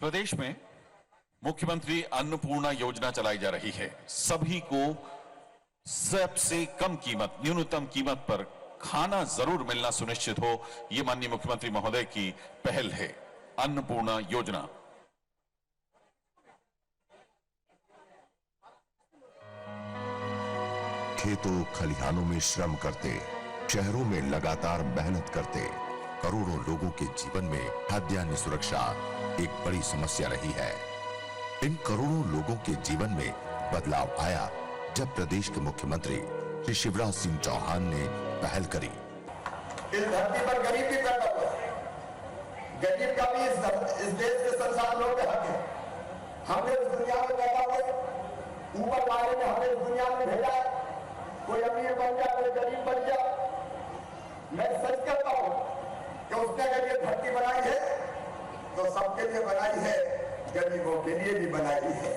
प्रदेश में मुख्यमंत्री अन्नपूर्णा योजना चलाई जा रही है। सभी को सबसे कम कीमत, न्यूनतम कीमत पर खाना जरूर मिलना सुनिश्चित हो, यह माननीय मुख्यमंत्री महोदय की पहल है। अन्नपूर्णा योजना खेतों खलिहानों में श्रम करते, शहरों में लगातार मेहनत करते करोड़ों लोगों के जीवन में खाद्यान्न सुरक्षा एक बड़ी समस्या रही है। इन करोड़ों लोगों के जीवन में बदलाव आया जब प्रदेश के मुख्यमंत्री श्री शिवराज सिंह चौहान ने पहल करी। इस धरती पर गरीब भी पैदा हुआ, गरीब का भी इस देश के संसाधनों के हक है। हमने इस दुनिया में पैदा हुए, ऊपर वाले ने हमें इस दुनिया में भेजा। कोई अमीर बन गया, कोई गरीब बन गया। मैं सच कहता हूं कि उसने अगर ये धरती बनाई है तो सबके लिए बनाई है, गरीबों के लिए भी बनाई है।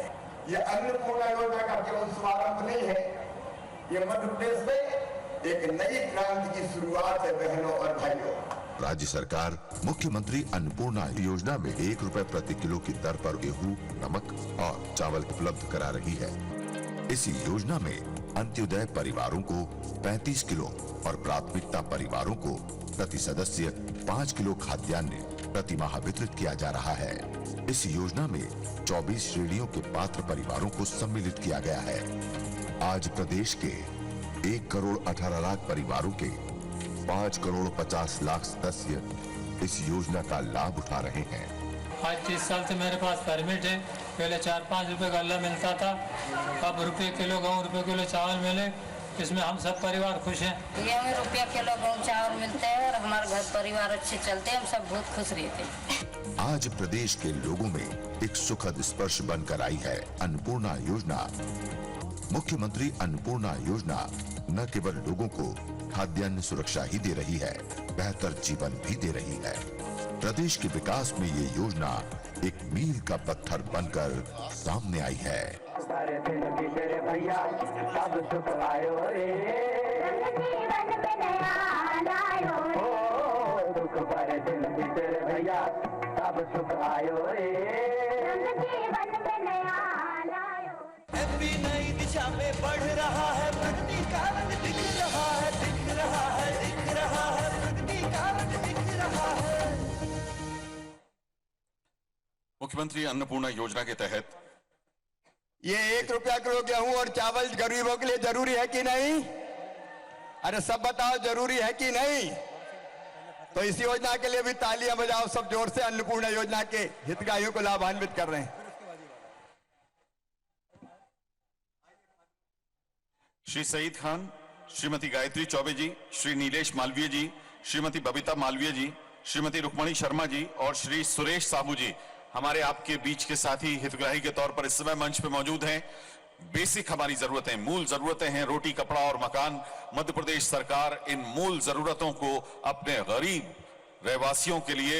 ये अन्नपूर्णा योजना का केवल शुभारंभ नहीं है, ये मध्य प्रदेश में एक नई क्रांति की शुरुआत है। बहनों और भाइयों, राज्य सरकार मुख्यमंत्री अन्नपूर्णा योजना में 1 रुपए प्रति किलो की दर पर गेहूं, नमक और चावल उपलब्ध करा रही है। इस योजना में अंत्योदय परिवारों को 35 किलो और प्राथमिकता परिवारों को प्रति सदस्य 5 किलो खाद्यान्न प्रति माह वितरित किया जा रहा है। इस योजना में 24 श्रेणियों के पात्र परिवारों को सम्मिलित किया गया है। आज प्रदेश के 1 करोड़ 18 लाख परिवारों के 5 करोड़ 50 लाख सदस्य इस योजना का लाभ उठा रहे हैं। आज 30 साल से मेरे पास परमिट है। पहले 4-5 रुपए गल्ला मिलता था, अब रुपये किलो गेहूँ, रुपये किलो चावल मिले। इसमें हम सब परिवार खुश हैं। ये हमें रुपया किलो गेहूँ चावल मिलते हैं और हमारे घर परिवार अच्छे चलते हैं, हम सब बहुत खुश रहते हैं। आज प्रदेश के लोगों में एक सुखद स्पर्श बनकर आई है अन्नपूर्णा योजना। मुख्यमंत्री अन्नपूर्णा योजना न केवल लोगों को खाद्यान्न सुरक्षा ही दे रही है, बेहतर जीवन भी दे रही है। प्रदेश के विकास में ये योजना एक मील का पत्थर बनकर सामने आई है। सारे दिन तेरे भैया सब सुख आयो रे, जीवन में नया लायो रे, दुख भरे दिन तेरे भैया सब सुख आयो रे, जीवन में नया लायो। एमपी नई दिशा में बढ़ रहा है, प्रगति का रंग दिख रहा है, दिख रहा है, दिख रहा है, प्रगति का रंग दिख रहा है। मुख्यमंत्री अन्नपूर्णा योजना के तहत ये 1 रुपया किलो गेहूं और चावल गरीबों के लिए जरूरी है कि नहीं? अरे सब बताओ, जरूरी है कि नहीं? तो इस योजना के लिए भी तालियां बजाओ सब जोर से। अन्नपूर्णा योजना के हितग्राहियों को लाभान्वित कर रहे हैं। श्री सईद खान, श्रीमती गायत्री चौबे जी, श्री नीलेश मालवीय जी, श्रीमती बबीता मालवीय जी, श्रीमती रुक्मणी शर्मा जी और श्री सुरेश साहू जी हमारे आपके बीच के साथी हितग्राही के तौर पर इस समय मंच पे मौजूद हैं। बेसिक हमारी जरूरतें, मूल जरूरतें हैं रोटी, कपड़ा और मकान। मध्य प्रदेश सरकार इन मूल जरूरतों को अपने गरीब रहवासियों के लिए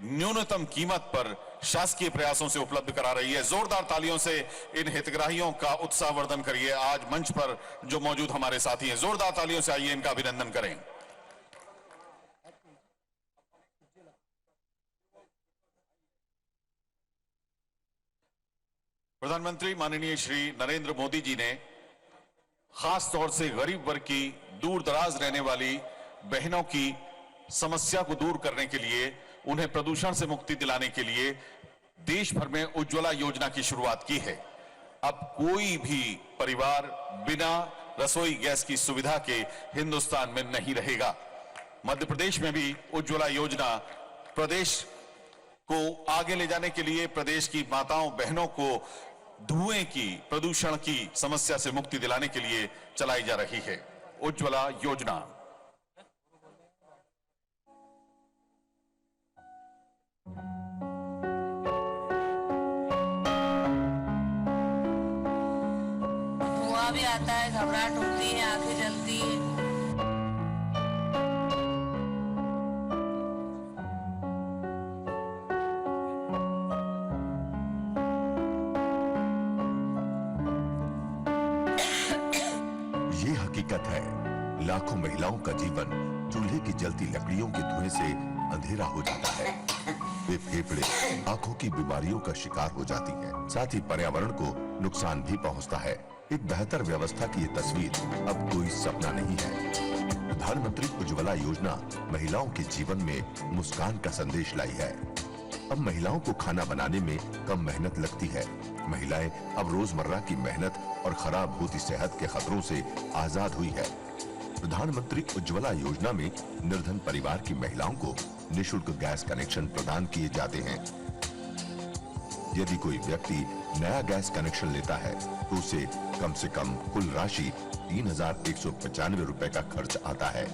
न्यूनतम कीमत पर शासकीय प्रयासों से उपलब्ध करा रही है। जोरदार तालियों से इन हितग्राहियों का उत्साहवर्धन करिए। आज मंच पर जो मौजूद हमारे साथी हैं, जोरदार तालियों से आइए इनका अभिनंदन करें। प्रधानमंत्री माननीय श्री नरेंद्र मोदी जी ने खास तौर से गरीब वर्ग की, दूर दराज रहने वाली बहनों की समस्या को दूर करने के लिए, उन्हें प्रदूषण से मुक्ति दिलाने के लिए देश भर में उज्ज्वला योजना की शुरुआत की है। अब कोई भी परिवार बिना रसोई गैस की सुविधा के हिंदुस्तान में नहीं रहेगा। मध्य प्रदेश में भी उज्ज्वला योजना प्रदेश को आगे ले जाने के लिए, प्रदेश की माताओं बहनों को धुएं की, प्रदूषण की समस्या से मुक्ति दिलाने के लिए चलाई जा रही है उज्ज्वला योजना। धुआं भी आता है, घबराहट होती है, आंखें जलती है। हकीकत है, लाखों महिलाओं का जीवन चूल्हे की जलती लकड़ियों के धुएं से अंधेरा हो जाता है। वे फेफड़े, आंखों की बीमारियों का शिकार हो जाती हैं। साथ ही पर्यावरण को नुकसान भी पहुंचता है। एक बेहतर व्यवस्था की ये तस्वीर अब कोई सपना नहीं है। प्रधानमंत्री उज्ज्वला योजना महिलाओं के जीवन में मुस्कान का संदेश लाई है। अब महिलाओं को खाना बनाने में कम मेहनत लगती है। महिलाएं अब रोजमर्रा की मेहनत और खराब होती सेहत के खतरों से आजाद हुई है। प्रधानमंत्री उज्ज्वला योजना में निर्धन परिवार की महिलाओं को निःशुल्क गैस कनेक्शन प्रदान किए जाते हैं। यदि कोई व्यक्ति नया गैस कनेक्शन लेता है तो उसे कम से कम कुल राशि 3,195 रुपए का खर्च आता है।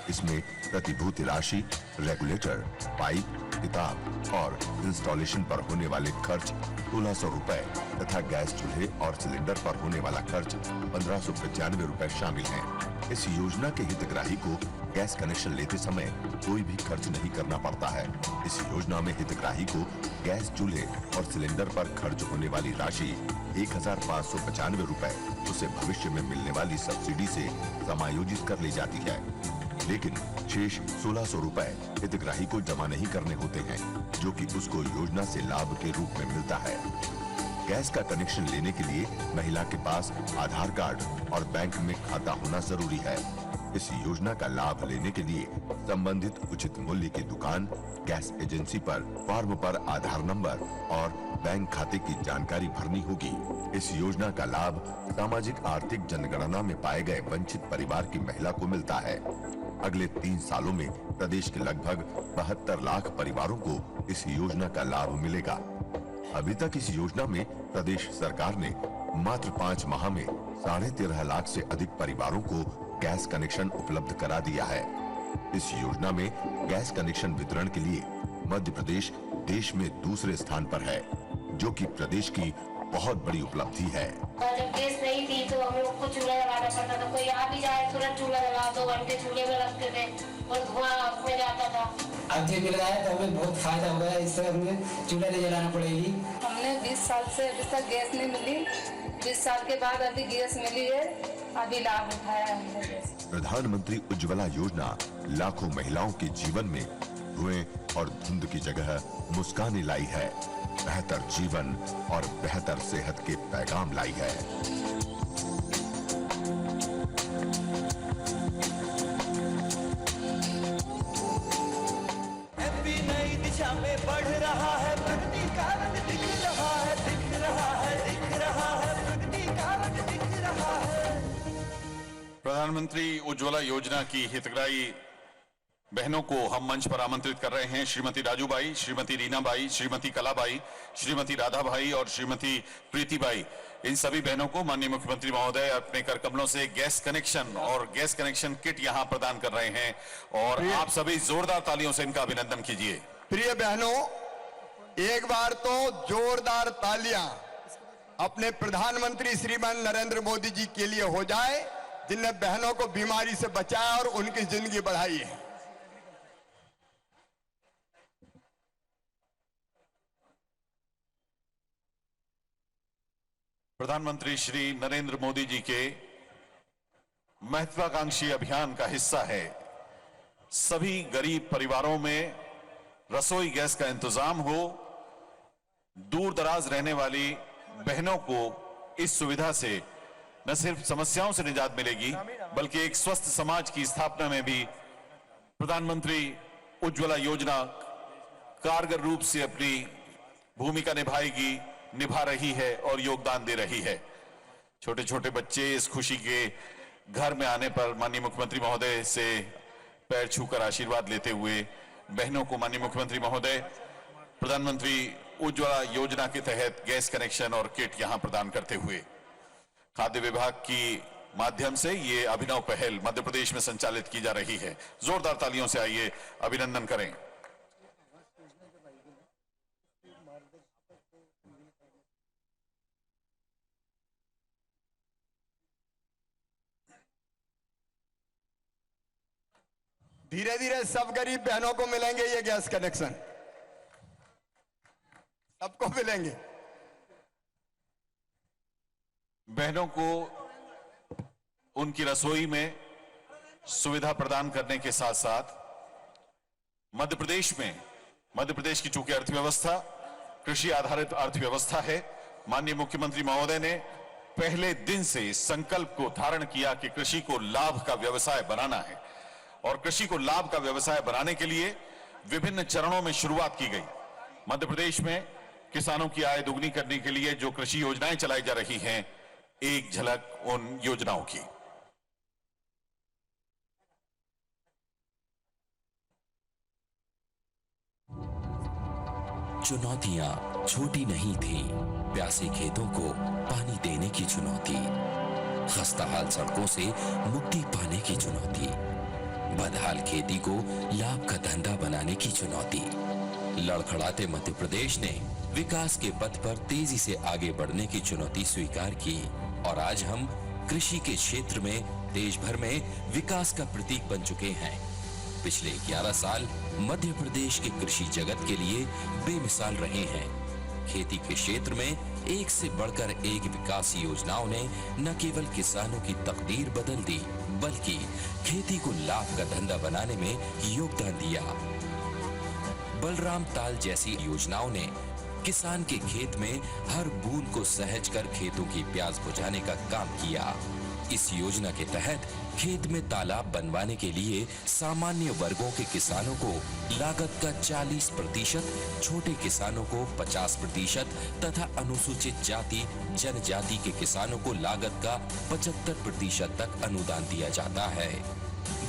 इसमें प्रतिभूति राशि, रेगुलेटर, पाइप, किताब और इंस्टॉलेशन पर होने वाले खर्च 1600 रुपए तथा गैस चूल्हे और सिलेंडर पर होने वाला खर्च 1595 रुपए शामिल हैं। इस योजना के हितग्राही को गैस कनेक्शन लेते समय कोई भी खर्च नहीं करना पड़ता है। इस योजना में हितग्राही को गैस चूल्हे और सिलेंडर पर खर्च होने वाली राशि 1,595 रुपए उसे भविष्य में मिलने वाली सब्सिडी से समायोजित कर ली जाती है। लेकिन शेष 1600 रुपए हितग्राही को जमा नहीं करने होते हैं, जो कि उसको योजना से लाभ के रूप में मिलता है। गैस का कनेक्शन लेने के लिए महिला के पास आधार कार्ड और बैंक में खाता होना जरूरी है। इस योजना का लाभ लेने के लिए संबंधित उचित मूल्य की दुकान, गैस एजेंसी पर फॉर्म पर आधार नंबर और बैंक खाते की जानकारी भरनी होगी। इस योजना का लाभ सामाजिक आर्थिक जनगणना में पाए गए वंचित परिवार की महिला को मिलता है। अगले 3 सालों में प्रदेश के लगभग 72 लाख परिवारों को इस योजना का लाभ मिलेगा। अभी तक इस योजना में प्रदेश सरकार ने मात्र 5 माह में 13.5 लाख से अधिक परिवारों को गैस कनेक्शन उपलब्ध करा दिया है। इस योजना में गैस कनेक्शन वितरण के लिए मध्य प्रदेश देश में दूसरे स्थान पर है, जो कि प्रदेश की बहुत बड़ी उपलब्धि है। जब गैस नहीं थी तो हम लोग को चूल्हा जलाना पड़ता था। कोई आ भी जाए तुरंत चूल्हा जला, 2 घंटे चूल्हे में रखते थे और धुआं में जाता था। अब जब मिल रहा है तो हमें बहुत फायदा हुआ है। इससे हमें चूल्हा नहीं जलाना पड़ेगी। हमने 20 साल से अभी तक गैस नहीं मिली। 20 साल के बाद अभी गैस मिली है, अभी लाभ उठाया हमने गैस। प्रधानमंत्री उज्ज्वला योजना लाखों महिलाओं के जीवन में धुएं और धुंध की जगह मुस्कान लाई है, बेहतर जीवन और बेहतर सेहत के पैगाम लाई है। एमपी नई दिशा में बढ़ रहा है, प्रगति का रंग दिख रहा है, दिख रहा है, दिख रहा है, प्रगति का रंग दिख रहा है। प्रधानमंत्री उज्ज्वला योजना की हितग्राही बहनों को हम मंच पर आमंत्रित कर रहे हैं। श्रीमती राजूबाई, श्रीमती रीनाबाई, श्रीमती कलाबाई, श्रीमती राधाबाई और श्रीमती प्रीतिबाई, इन सभी बहनों को माननीय मुख्यमंत्री महोदय अपने कर कमलों से गैस कनेक्शन और गैस कनेक्शन किट यहां प्रदान कर रहे हैं और आप सभी जोरदार तालियों से इनका अभिनंदन कीजिए। प्रिय बहनों, एक बार तो जोरदार तालियां अपने प्रधानमंत्री श्रीमान नरेंद्र मोदी जी के लिए हो जाए, जिनने बहनों को बीमारी से बचाया और उनकी जिंदगी बढ़ाई है। प्रधानमंत्री श्री नरेंद्र मोदी जी के महत्वाकांक्षी अभियान का हिस्सा है सभी गरीब परिवारों में रसोई गैस का इंतजाम हो। दूर दराज रहने वाली बहनों को इस सुविधा से न सिर्फ समस्याओं से निजात मिलेगी, बल्कि एक स्वस्थ समाज की स्थापना में भी प्रधानमंत्री उज्ज्वला योजना कारगर रूप से अपनी भूमिका निभा रही है और योगदान दे रही है। छोटे छोटे बच्चे इस खुशी के घर में आने पर माननीय मुख्यमंत्री महोदय से पैर छूकर आशीर्वाद लेते हुए बहनों को माननीय मुख्यमंत्री महोदय प्रधानमंत्री उज्ज्वला योजना के तहत गैस कनेक्शन और किट यहां प्रदान करते हुए खाद्य विभाग की माध्यम से ये अभिनव पहल मध्य प्रदेश में संचालित की जा रही है। जोरदार तालियों से आइए अभिनंदन करें। धीरे धीरे सब गरीब बहनों को मिलेंगे ये गैस कनेक्शन, सबको मिलेंगे। बहनों को उनकी रसोई में सुविधा प्रदान करने के साथ साथ मध्य प्रदेश में मध्य प्रदेश की चूंकि अर्थव्यवस्था कृषि आधारित अर्थव्यवस्था है, माननीय मुख्यमंत्री महोदय ने पहले दिन से इस संकल्प को धारण किया कि कृषि को लाभ का व्यवसाय बनाना है और कृषि को लाभ का व्यवसाय बनाने के लिए विभिन्न चरणों में शुरुआत की गई। मध्य प्रदेश में किसानों की आय दोगुनी करने के लिए जो कृषि योजनाएं चलाई जा रही हैं, एक झलक उन योजनाओं की। चुनौतियां छोटी नहीं थी। प्यासे खेतों को पानी देने की चुनौती, खस्ताहाल सड़कों से मुक्ति पाने की चुनौती, बदहाल खेती को लाभ का धंधा बनाने की चुनौती। लड़खड़ाते मध्य प्रदेश ने विकास के पथ पर तेजी से आगे बढ़ने की चुनौती स्वीकार की और आज हम कृषि के क्षेत्र में देश भर में विकास का प्रतीक बन चुके हैं। पिछले 11 साल मध्य प्रदेश के कृषि जगत के लिए बेमिसाल रहे हैं। खेती के क्षेत्र में एक से बढ़कर एक विकास योजनाओं ने न केवल किसानों की तकदीर बदल दी, बल्कि खेती को लाभ का धंधा बनाने में योगदान दिया। बलराम ताल जैसी योजनाओं ने किसान के खेत में हर बूंद को सहज कर खेतों की प्यास बुझाने का काम किया। इस योजना के तहत खेत में तालाब बनवाने के लिए सामान्य वर्गों के किसानों को लागत का 40%, छोटे किसानों को 50% तथा अनुसूचित जाति जनजाति के किसानों को लागत का 75% तक अनुदान दिया जाता है।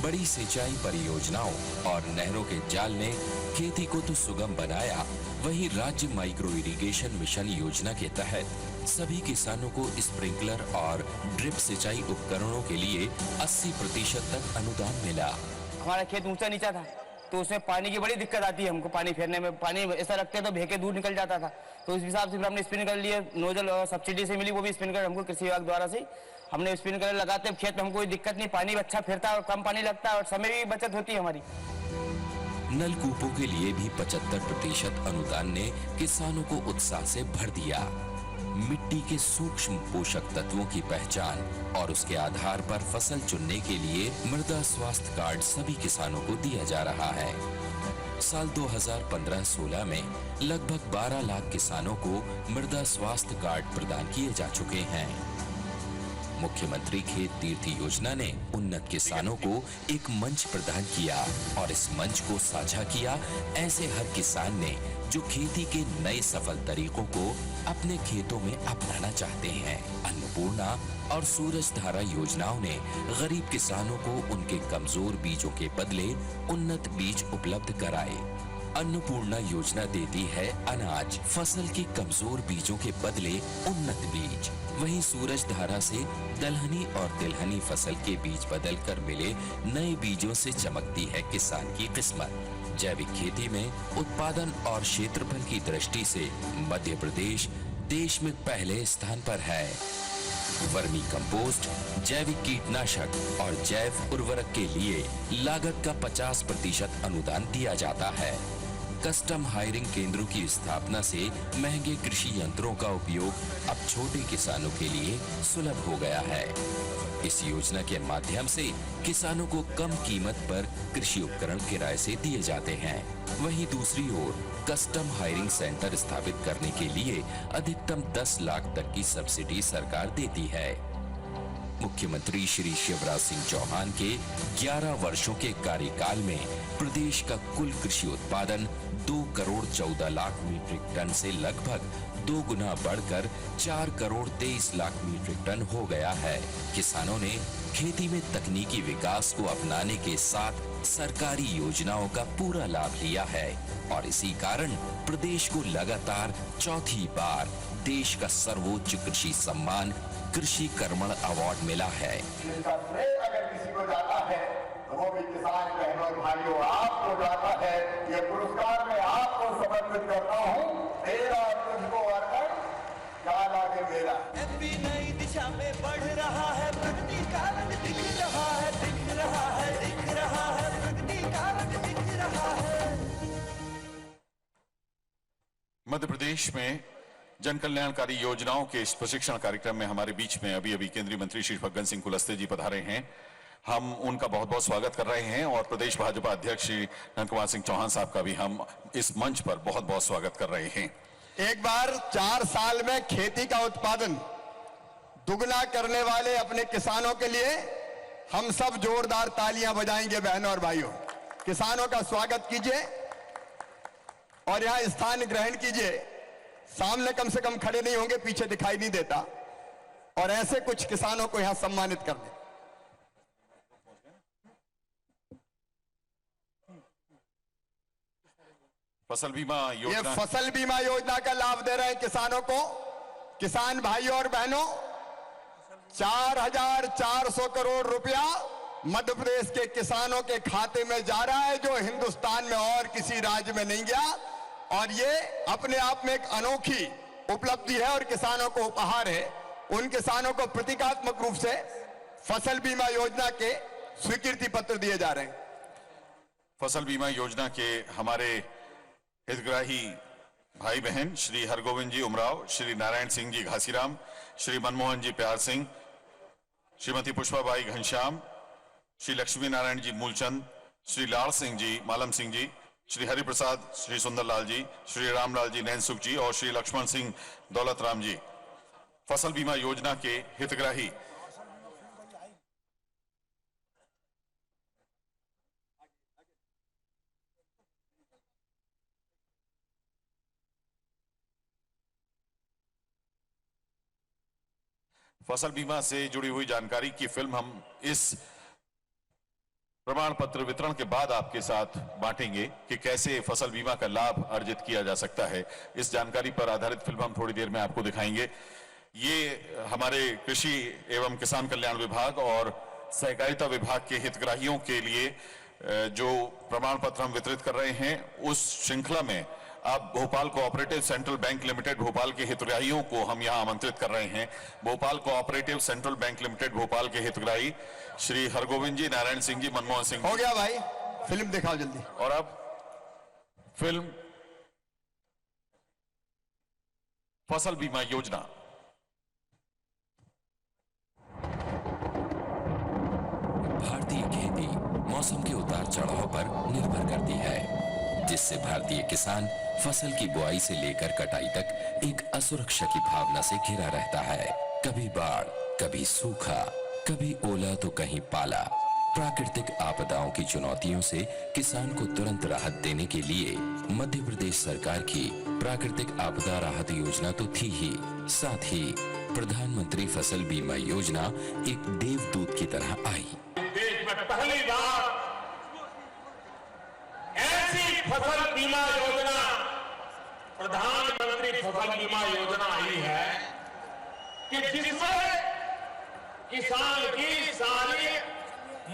बड़ी सिंचाई परियोजनाओं और नहरों के जाल ने खेती को तो सुगम बनाया, वहीं राज्य माइक्रो इरिगेशन मिशन योजना के तहत सभी किसानों को स्प्रिंकलर और ड्रिप सिंचाई उपकरणों के लिए 80% तक अनुदान मिला। हमारा खेत ऊंचा नीचा था तो उसमें पानी की बड़ी दिक्कत आती है हमको। पानी फेरने में पानी ऐसा रखते तो भेके दूर निकल जाता था, तो इस हिसाब से फिर हमने स्प्रिंकलर लिए। नोजल और सब्सिडी से मिली, वो भी स्प्रिंकलर हमको कृषि विभाग द्वारा से हमने स्प्रिंकलर लगाते खेत में हमको कोई दिक्कत नहीं, पानी अच्छा फिरता है और कम पानी लगता है और समय भी बचत होती है हमारी। नलकूपों के लिए भी 75% अनुदान ने किसानों को उत्साह से भर दिया। मिट्टी के सूक्ष्म पोषक तत्वों की पहचान और उसके आधार पर फसल चुनने के लिए मृदा स्वास्थ्य कार्ड सभी किसानों को दिया जा रहा है। साल 2015-16 में लगभग 12 लाख किसानों को मृदा स्वास्थ्य कार्ड प्रदान किए जा चुके हैं। मुख्यमंत्री खेत तीर्थ योजना ने उन्नत किसानों को एक मंच प्रदान किया और इस मंच को साझा किया ऐसे हर किसान ने जो खेती के नए सफल तरीकों को अपने खेतों में अपनाना चाहते हैं। अन्नपूर्णा और सूरज धारा योजनाओं ने गरीब किसानों को उनके कमजोर बीजों के बदले उन्नत बीज उपलब्ध कराए। अन्नपूर्णा योजना देती है अनाज, फसल के कमजोर बीजों के बदले उन्नत बीज। वहीं सूरज धारा से दलहनी और तिलहनी फसल के बीज बदलकर मिले नए बीजों से चमकती है किसान की किस्मत। जैविक खेती में उत्पादन और क्षेत्रफल की दृष्टि से मध्य प्रदेश देश में पहले स्थान पर है। वर्मी कंपोस्ट, जैविक कीटनाशक और जैव उर्वरक के लिए लागत का 50% अनुदान दिया जाता है। कस्टम हायरिंग केंद्रों की स्थापना से महंगे कृषि यंत्रों का उपयोग अब छोटे किसानों के लिए सुलभ हो गया है। इस योजना के माध्यम से किसानों को कम कीमत पर कृषि उपकरण किराए से दिए जाते हैं। वहीं दूसरी ओर कस्टम हायरिंग सेंटर स्थापित करने के लिए अधिकतम 10 लाख तक की सब्सिडी सरकार देती है। मुख्यमंत्री श्री शिवराज सिंह चौहान के 11 वर्षों के कार्यकाल में प्रदेश का कुल कृषि उत्पादन 2 करोड़ 14 लाख मीट्रिक टन से लगभग 2 गुना बढ़कर 4 करोड़ 23 लाख मीट्रिक टन हो गया है। किसानों ने खेती में तकनीकी विकास को अपनाने के साथ सरकारी योजनाओं का पूरा लाभ लिया है और इसी कारण प्रदेश को लगातार चौथी बार देश का सर्वोच्च कृषि सम्मान कृषि कर्मण अवार्ड मिला है। इसका श्रेय अगर किसी को जाता है तो वो भी किसान बहनों और भाइयों आपको जाता है। ये पुरस्कार मैं आपको समर्पित करता हूँ। तेरा तुझको अर्पण, क्या लागे मेरा। एमपी नई दिशा में बढ़ रहा है, प्रगति का रंग दिख रहा है, दिख रहा है, दिख रहा है, प्रगति का रंग दिख रहा है। मध्य प्रदेश में जन कल्याणकारी योजनाओं के इस प्रशिक्षण कार्यक्रम में हमारे बीच में अभी केंद्रीय मंत्री श्री फग्गन सिंह कुलस्ते जी पधारे हैं। हम उनका बहुत बहुत स्वागत कर रहे हैं और प्रदेश भाजपा अध्यक्ष श्री नंद कुमार सिंह चौहान साहब का भी हम इस मंच पर बहुत बहुत स्वागत कर रहे हैं। एक बार 4 साल में खेती का उत्पादन दुगना करने वाले अपने किसानों के लिए हम सब जोरदार तालियां बजाएंगे। बहनों और भाइयों, किसानों का स्वागत कीजिए और यहां स्थान ग्रहण कीजिए। सामने कम से कम खड़े नहीं होंगे, पीछे दिखाई नहीं देता, और ऐसे कुछ किसानों को यहां सम्मानित कर दें। फसल बीमा योजना, ये फसल बीमा योजना का लाभ दे रहे हैं किसानों को। किसान भाइयों और बहनों, 4,400 करोड़ रुपया मध्य प्रदेश के किसानों के खाते में जा रहा है, जो हिंदुस्तान में और किसी राज्य में नहीं गया। और ये अपने आप में एक अनोखी उपलब्धि है और किसानों को उपहार है। उन किसानों को प्रतीकात्मक रूप से फसल बीमा योजना के स्वीकृति पत्र दिए जा रहे हैं। फसल बीमा योजना के हमारे हितग्राही भाई बहन श्री हरगोविंद जी उमराव, श्री नारायण सिंह जी घासीराम, श्री मनमोहन जी प्यार सिंह, श्रीमती पुष्पाबाई घनश्याम, श्री लक्ष्मी नारायण जी मूलचंद, श्री लाल सिंह जी मालम सिंह जी, श्री हरिप्रसाद, श्री सुंदरलाल जी, श्री रामलाल जी नैनसुख जी और श्री लक्ष्मण सिंह दौलत राम जी फसल बीमा योजना के हितग्राही। फसल बीमा से जुड़ी हुई जानकारी की फिल्म हम इस प्रमाण पत्र वितरण के बाद आपके साथ बांटेंगे कि कैसे फसल बीमा का लाभ अर्जित किया जा सकता है। इस जानकारी पर आधारित फिल्म हम थोड़ी देर में आपको दिखाएंगे। ये हमारे कृषि एवं किसान कल्याण विभाग और सहकारिता विभाग के हितग्राहियों के लिए जो प्रमाण पत्र हम वितरित कर रहे हैं, उस श्रृंखला में अब Bhopal cooperative central bank limited Bhopal के हितग्राहियों को हम यहां आमंत्रित कर रहे हैं। Bhopal cooperative central bank limited Bhopal के हितग्राही श्री हरगोविंद जी, नारायण सिंह जी, मनमोहन सिंह। हो गया भाई, फिल्म दिखाओ जल्दी। और अब फिल्म फसल बीमा योजना। भारतीय खेती मौसम के उतार चढ़ाव पर निर्भर करती है, जिससे भारतीय किसान फसल की बुआई से लेकर कटाई तक एक असुरक्षा की भावना से घिरा रहता है। कभी बाढ़, कभी सूखा, कभी ओला तो कहीं पाला। प्राकृतिक आपदाओं की चुनौतियों से किसान को तुरंत राहत देने के लिए मध्य प्रदेश सरकार की प्राकृतिक आपदा राहत योजना तो थी ही, साथ ही प्रधानमंत्री फसल बीमा योजना एक देवदूत की तरह आई। देश में पहली बार ऐसी फसल बीमा योजना, प्रधानमंत्री फसल बीमा योजना आई है कि जिसमें किसान की सारी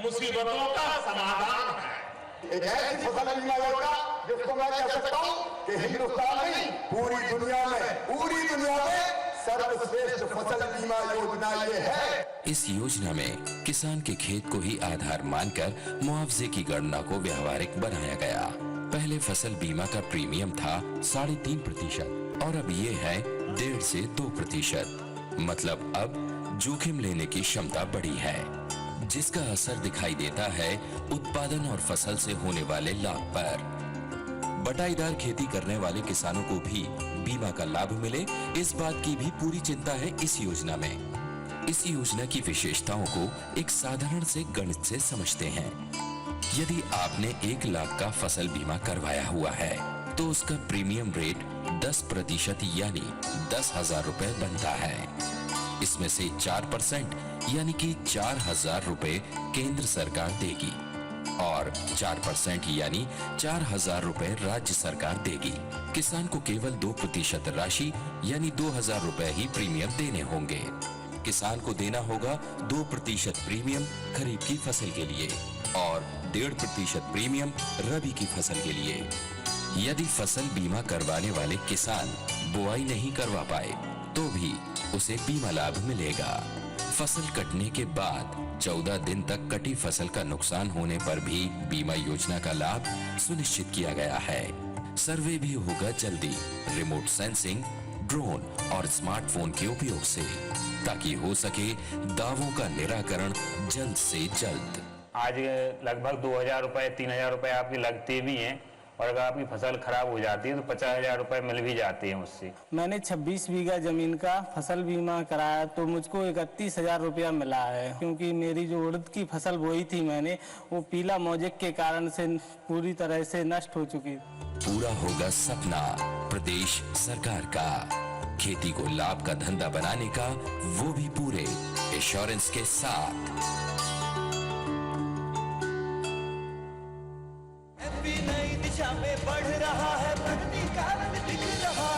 मुसीबतों का समाधान है। एक ऐसी फसल बीमा योजना जिसको मैं कह सकता हूं कि हिंदुस्तान नहीं, पूरी दुनिया में सर्वश्रेष्ठ फसल बीमा योजना ये है। इस योजना में किसान के खेत को ही आधार मानकर मुआवजे की गणना को व्यवहारिक बनाया गया। पहले फसल बीमा का प्रीमियम था 3.5% और अब ये है 1.5 से 2%। मतलब अब जोखिम लेने की क्षमता बढ़ी है, जिसका असर दिखाई देता है उत्पादन और फसल से होने वाले लाभ पर। बटाईदार खेती करने वाले किसानों को भी बीमा का लाभ मिले, इस बात की भी पूरी चिंता है इस योजना में। इस योजना की विशेषताओं को एक साधारण से गणित से समझते हैं। यदि आपने 1 लाख का फसल बीमा करवाया हुआ है तो उसका प्रीमियम रेट 10% यानी 10,000 रुपए बनता है। इसमें से 4% यानी कि 4,000 रुपए केंद्र सरकार देगी और 4% यानी 4,000 रुपए राज्य सरकार देगी। किसान को केवल 2% राशि यानी 2,000 रुपए ही प्रीमियम देने होंगे। किसान को देना होगा 2% प्रीमियम खरीफ की फसल के लिए और 1.5% प्रीमियम रबी की फसल के लिए। यदि फसल बीमा करवाने वाले किसान बुआई नहीं करवा पाए तो भी उसे बीमा लाभ मिलेगा। फसल कटने के बाद 14 दिन तक कटी फसल का नुकसान होने पर भी बीमा योजना का लाभ सुनिश्चित किया गया है। सर्वे भी होगा जल्दी। रिमोट सेंसिंग, ड्रोन और स्मार्टफोन के उपयोग से, ताकि हो सके दावों का निराकरण जल्द से जल्द। आज लगभग 2000 रुपए 3000 रुपए आपकी लगते भी हैं, और अगर आपकी फसल खराब हो जाती है तो 50,000 रुपए मिल भी जाते हैं उससे। मैंने 26 बीघा जमीन का फसल बीमा कराया तो मुझको 31,000 रुपया मिला है, क्योंकि मेरी जो उड़द की फसल बोई थी मैंने, वो पीला मोजेक के कारण से पूरी तरह से नष्ट हो चुकी। पूरा होगा सपना प्रदेश सरकार का, खेती को लाभ का धंधा बनाने का, वो भी पूरे इंश्योरेंस के साथ। नई दिशा में बढ़ रहा है, प्रगति का रंग दिख रहा